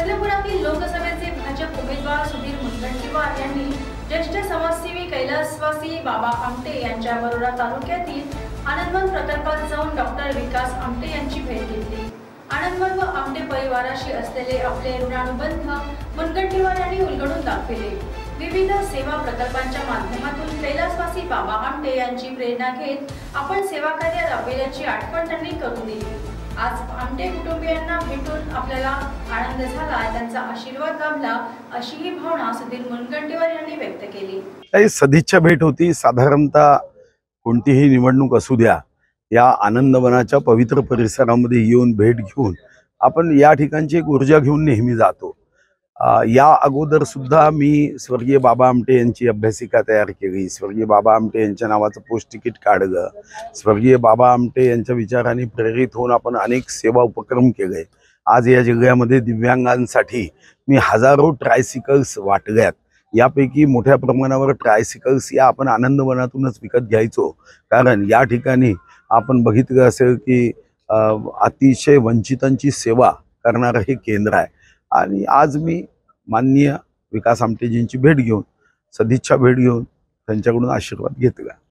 चंद्रपुरातील लोकसभेचे भाजप उमेदवार सुधीर मुनगंटीवार यांनी ज्येष्ठ समाजसेवी कैलासवासी बाबा आमटे यांच्या वरोरा तालुक्यातील आनंदवन प्रकल्पात जाऊन डॉक्टर विकास आमटे यांची भेट घेतली। आनंदवन व आमटे परिवाराशी असलेले आपले ऋणानुबंध मुनगंटीवार यांनी उलगडून दाखविले। विविध सेवा प्रकल्पांच्या माध्यमातून कैलासवासी बाबा आमटे यांची प्रेरणा घेत आपण सेवा कार्य राबविल्याची आठवण त्यांनी करून दिली। आज आमटे कुटुंबियांना भेटून आपल्याला आनंद झाला, त्यांचा आशीर्वाद लाभला अशी ही भावना सुधीर मुनगंटीवार यांनी व्यक्त केली। ही सदिच्छा भेट होती। साधारणतः कोणतीही निवडणूक असू द्या, या आनंदवनाच्या पवित्र परिसरामध्ये येऊन भेट घेऊन आपण या ठिकाणची एक ऊर्जा घेऊन नेहमी जातो। या अगोदर सुद्धा मी स्वर्गीय बाबा आमटे यांची अभ्यासिका तयार केली, स्वर्गीय बाबा आमटे यांच्या नावाचं पोस्ट तिकीट काढलं, स्वर्गीय बाबा आमटे यांच्या विचारांनी प्रेरित होऊन आपण अनेक सेवा उपक्रम केले। आज या जिल्ह्यामध्ये दिव्यांगांसाठी मी हजारो ट्रायसिकल्स वाटल्यात। यापैकी मोठ्या प्रमाणावर ट्रायसिकल्स या आपण आनंदवनातूनच विकत घ्यायचो, कारण या ठिकाणी आपण बघितलं असेल की अतिशय वंचितांची सेवा करणारं हे केंद्र आहे। आणि आज मी माननीय विकास आमटेजींची भेट घेऊन, सदिच्छा भेट घेऊन त्यांच्याकडून आशीर्वाद घेतला।